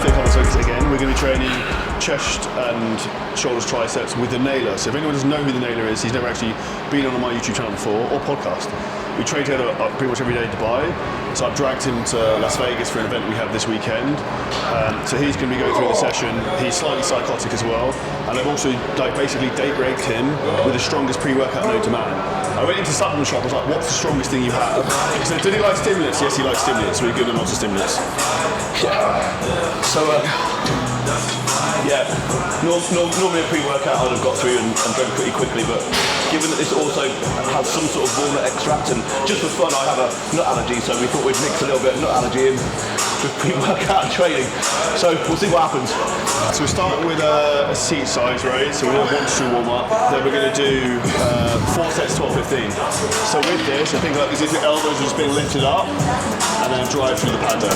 fit complex again. We're going to be training chest and shoulders, triceps with the Naylor. So if anyone doesn't know who the Naylor is, he's never actually been on my YouTube channel before or podcast. We train together pretty much every day in Dubai. So I've dragged him to Las Vegas for an event we have this weekend. So he's going to be going through the session. He's slightly psychotic as well. And I've also basically date raped him with the strongest pre-workout known to man. I went into supplement shop, I was like, what's the strongest thing you have? He said, did he like stimulants? Yes, he likes stimulants. We're giving him lots of stimulants. Yeah. So, normally a pre-workout I'd have got through and drank pretty quickly, but given that this also has some sort of walnut extract, and just for fun I have a nut allergy, so we thought we'd mix a little bit of nut allergy in with pre-workout and training. So we'll see what happens. So we're starting with a seat size raise, so we're going to 1 to 2 warm up, then we're going to do 4 sets 12-15. So with this, I think like as if your elbows are just being lifted up, and then drive through the pad down.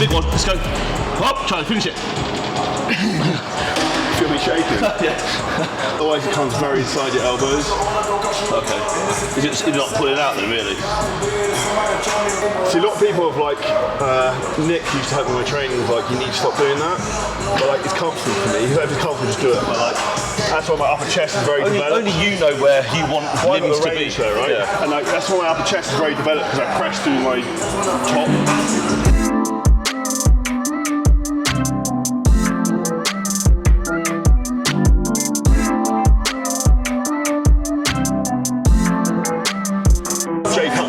Big one, let's go. Up, try to finish it. Feel me shaking? Yeah. Otherwise it comes very inside your elbows. Okay. Is it not pulling out then, really? See, a lot of people have like, Nick used to help me with my training, was like, you need to stop doing that. But like, it's comfortable for me. If it's comfortable, just do it. But like, that's why my upper chest is very developed. Only you know where you want limbs to be. There, right? Yeah. And like, that's why my upper chest is very developed, because I press through my top.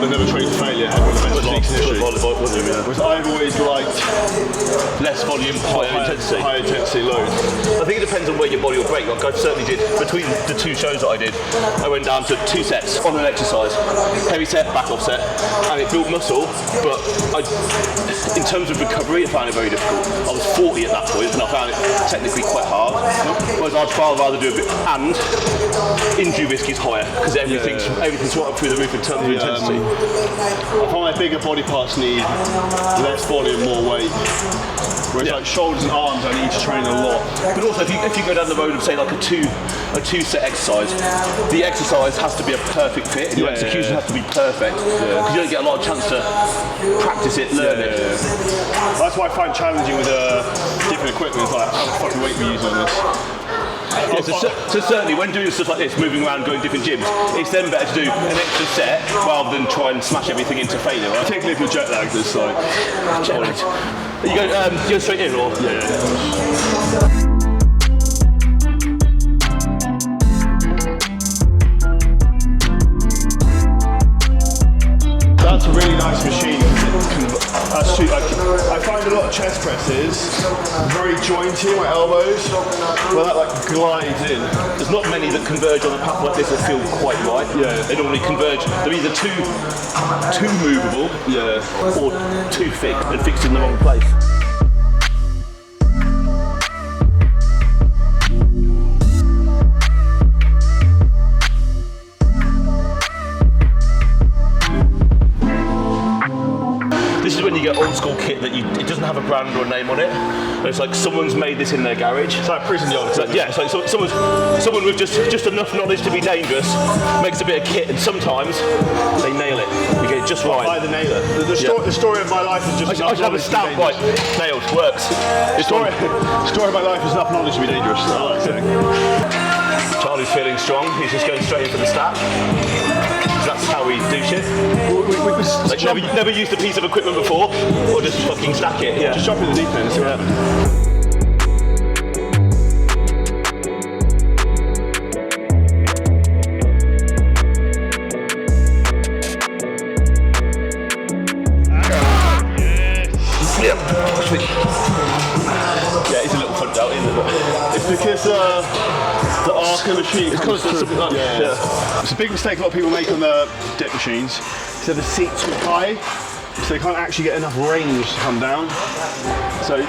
Never trained to failure. Whereas I've always liked less volume, higher intensity loads. I think it depends on where your body will break. Like I certainly did between the 2 shows that I did. I went down to 2 sets on an exercise, heavy set, back off set, and it built muscle. But in terms of recovery, I found it very difficult. I was 40 at that point, and I found it technically quite hard. Whereas I'd far rather do a bit, and injury risk is higher because everything's right up through the roof in terms of intensity. I find my bigger body parts need less volume, more weight. Whereas like shoulders and arms, I need to train a lot. But also, if you go down the road of say like a two set exercise, the exercise has to be a perfect fit. And your execution has to be perfect because you don't get a lot of chance to practice it, learn it. That's why I find challenging with different equipment. It's like, how much fucking weight are we using on this? So certainly when doing stuff like this, moving around, going different gyms, it's then better to do an extra set rather than try and smash everything into failure, right? Particularly if you're jet lagged, it's like... Jet lagged. You go straight in, or? Yeah. That's a really nice machine. I find a lot of chest presses very jointy, my elbows, where that like glides in. There's not many that converge on a path like this that feel quite right. Yeah. They normally converge. They're either too movable, or too thick and fixed in the wrong place. This is when you get old school kit that it doesn't have a brand or a name on it. And it's like someone's made this in their garage. It's like prison yard. It's like someone with just enough knowledge to be dangerous makes a bit of kit, and sometimes they nail it. You get it just right. By the Naylor. The story of my life is just. I should have a stamp right. Nailed. Works. The story of my life is enough knowledge to be dangerous. I like saying. Charlie's feeling strong. He's just going straight into the stack. That's how we do shit. Like never used a piece of equipment before, or just fucking stack it. Yeah. Just jump in the deep end and see what happens. Yeah, it's a little front out, isn't it? It's because the arc of the machine comes through. It's a big mistake a lot of people make on the dip machines. So the seat's too high, so they can't actually get enough range to come down. So,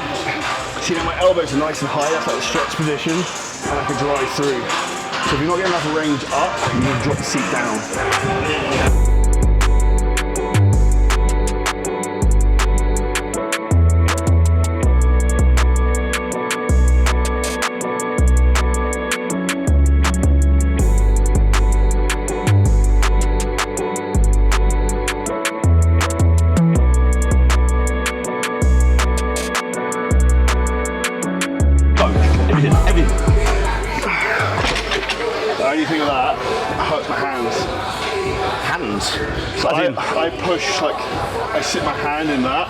see now my elbows are nice and high, that's like the stretch position, and I can drive through. So if you're not getting enough range up, you need to drop the seat down. distance. So I push, like, I sit my hand in that,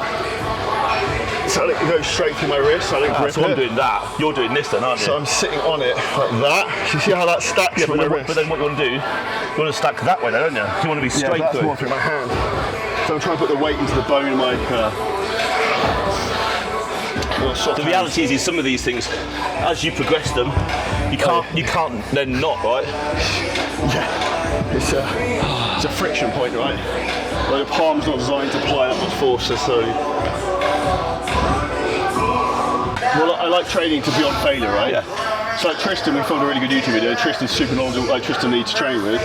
so it goes straight through my wrist, so I don't grip so I'm it. doing that. You're doing this then, aren't you? So I'm sitting on it like that. You see how that stacks yeah, from my wrist? but then what you want to do, you want to stack that way, though, don't you? You want to be straight that's through. more through my hand. So I'm trying to put the weight into the bone of my. The reality is some of these things, as you progress them, you can't then not, right? Yeah, it's a friction point, right? Like your palm's not designed to apply that much force, so. Well, I like training to be on failure, right? Yeah. So like Tristan, we filmed a really good YouTube video. Tristan's super knowledgeable, like Tristan needs to train with.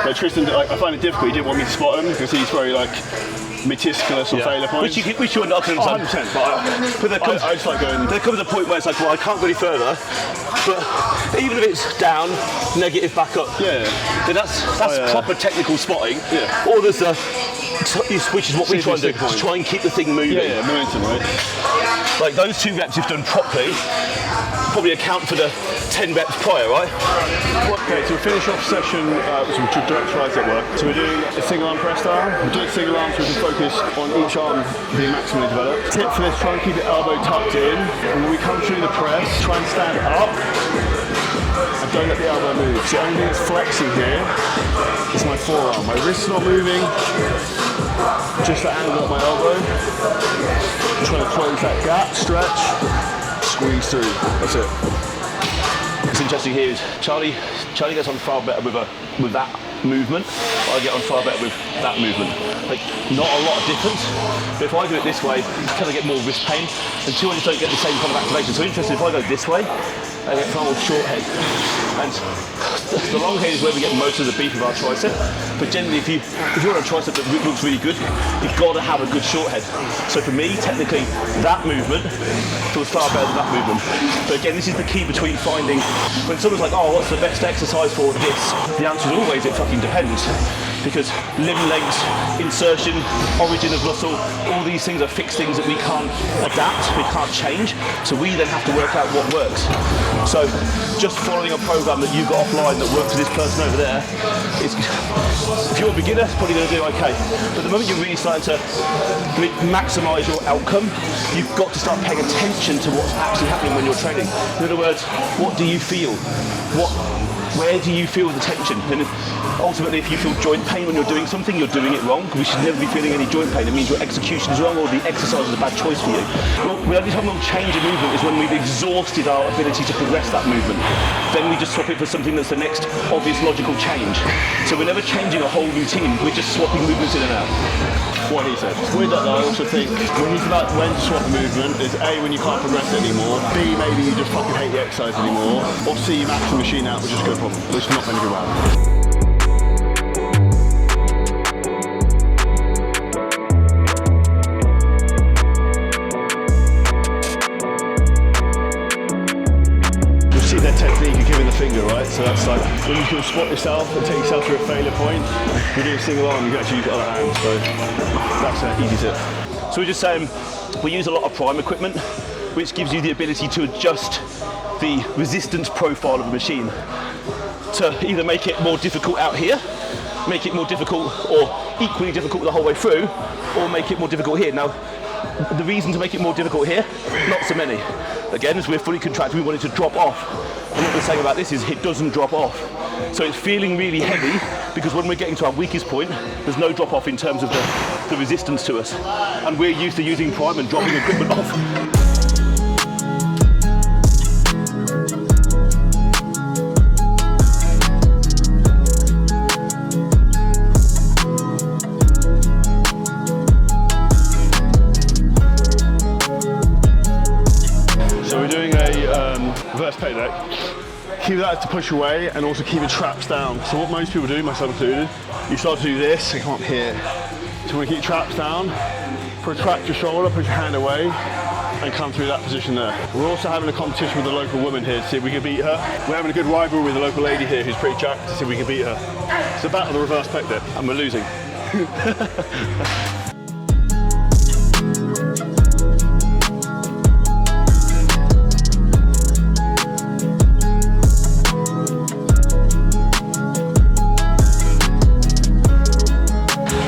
But Tristan, I find it difficult. He didn't want me to spot him because he's very like meticulous on failure points. Which you not understand. 100%. But I just like going. There comes a point where it's like, well, I can't go any further. But even if it's down, negative back up. Yeah. Then that's proper technical spotting. Yeah. Or there's which is what we try and do, to try and keep the thing moving. Yeah, momentum, right? Like those 2 reps you've done properly, probably account for the 10 reps prior, right? Okay, so we finish off session with some direct tricep work. So we're doing a single arm press down. We're doing single arm so we can focus on each arm being maximally developed. Tip for this, try and keep the elbow tucked in. And when we come through the press, try and stand up. And don't let the elbow move. So the only thing that's flexing here is my forearm. My wrist's not moving. Just the angle of my elbow. Trying to close that gap, stretch, squeeze through. That's it. What's interesting here is Charlie gets on far better with that movement. I get on far better with that movement. Like, not a lot of difference, but if I do it this way, I get more wrist pain, and two, I just don't get the same kind of activation. So interesting, if I go this way, I get far more short head. And the long head is where we get most of the beef of our tricep, but generally if you're on a tricep that looks really good, you've got to have a good short head. So for me, technically, that movement feels far better than that movement. But again, this is the key between finding, when someone's like, oh, what's the best exercise for this? The answer is always, it fucking depends. Because limb length, insertion, origin of muscle, all these things are fixed things that we can't adapt, we can't change. So we then have to work out what works. So just following a program that you got offline that works for this person over there, if you're a beginner, it's probably going to do okay. But the moment you're really starting to maximise your outcome, you've got to start paying attention to what's actually happening when you're training. In other words, what do you feel? Where do you feel the tension? And ultimately, if you feel joint pain when you're doing something, you're doing it wrong. We should never be feeling any joint pain. It means your execution is wrong or the exercise is a bad choice for you. Well, the only time we'll change a movement is when we've exhausted our ability to progress that movement. Then we just swap it for something that's the next obvious logical change. So we're never changing a whole routine. We're just swapping movements in and out. What he said. With that though, I also think when to swap a movement is A, when you can't progress it anymore, B, maybe you just fucking hate the exercise anymore, or C, you max the machine out, which is a good problem, which is not going to go well. Their technique of giving the finger, right? So that's like when you can spot yourself and take yourself to a failure point, you do a single arm, you can actually use your other hand. So that's an easy tip. So we're just saying we use a lot of prime equipment, which gives you the ability to adjust the resistance profile of the machine to either make it more difficult out here, make it more difficult or equally difficult the whole way through, or make it more difficult here. Now, the reason to make it more difficult here, not so many. Again, as we're fully contracted, we want it to drop off. And what we're saying about this is it doesn't drop off. So it's feeling really heavy because when we're getting to our weakest point, there's no drop off in terms of the resistance to us. And we're used to using prime and dropping equipment off. Reverse pec deck. Keep that to push away and also keep your traps down. So what most people do, myself included, you start to do this, you come up here. So we keep traps down, protract your shoulder, push your hand away, and come through that position there. We're also having a competition with a local woman here to see if we can beat her. We're having a good rivalry with a local lady here who's pretty jacked to see if we can beat her. It's a battle of the reverse pec deck, and we're losing.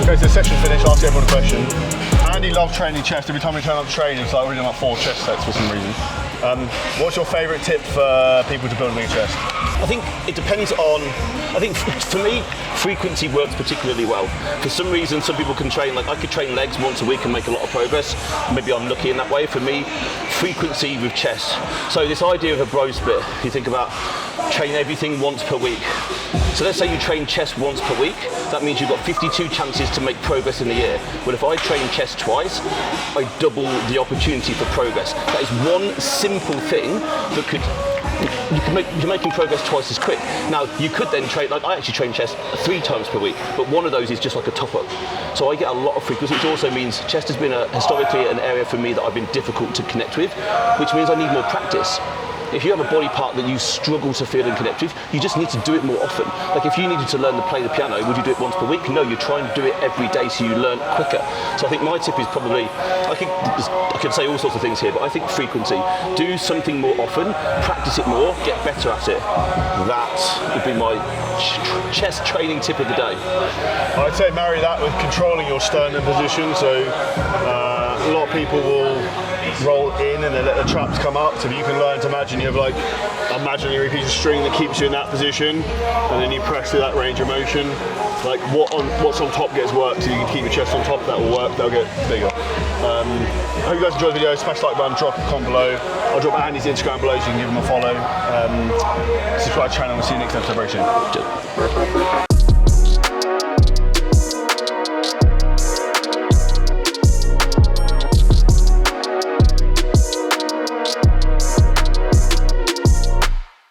Okay, so session finished. I'll ask everyone a question. Andy loves training chest. Every time we turn up to train, it's like we're doing like 4 chest sets for some reason. What's your favourite tip for people to build a bigger chest? I think it depends on, I think for me, frequency works particularly well. For some reason, some people can train, like I could train legs once a week and make a lot of progress. Maybe I'm lucky in that way. For me, frequency with chest. So this idea of a bro split, you think about train everything once per week. So let's say you train chest once per week, that means you've got 52 chances to make progress in the year. Well, if I train chest twice, I double the opportunity for progress. That is one simple thing that could, you're making progress twice as quick. Now, you could then train, like I actually train chest 3 times per week, but one of those is just like a top-up. So I get a lot of frequency, which also means chest has been historically an area for me that I've been difficult to connect with, which means I need more practice. If you have a body part that you struggle to feel and connect with, you just need to do it more often. Like if you needed to learn to play the piano, would you do it once per week? No, you try and do it every day so you learn quicker. So I think my tip is probably, I could say all sorts of things here, but I think frequency. Do something more often, practice it more, get better at it. That would be my chest training tip of the day. I'd say marry that with controlling your sternum position. So a lot of people will roll in and then let the traps come up. So if you can learn to imagine you have like an imaginary piece of string that keeps you in that position, and then you press through that range of motion. Like what's on top gets work, so you can keep your chest on top. That will work. That'll get bigger. I hope you guys enjoyed the video. Smash the like button, drop a comment below. I'll drop Andy's Instagram below so you can give him a follow. Subscribe to the channel. We'll see you next episode very soon.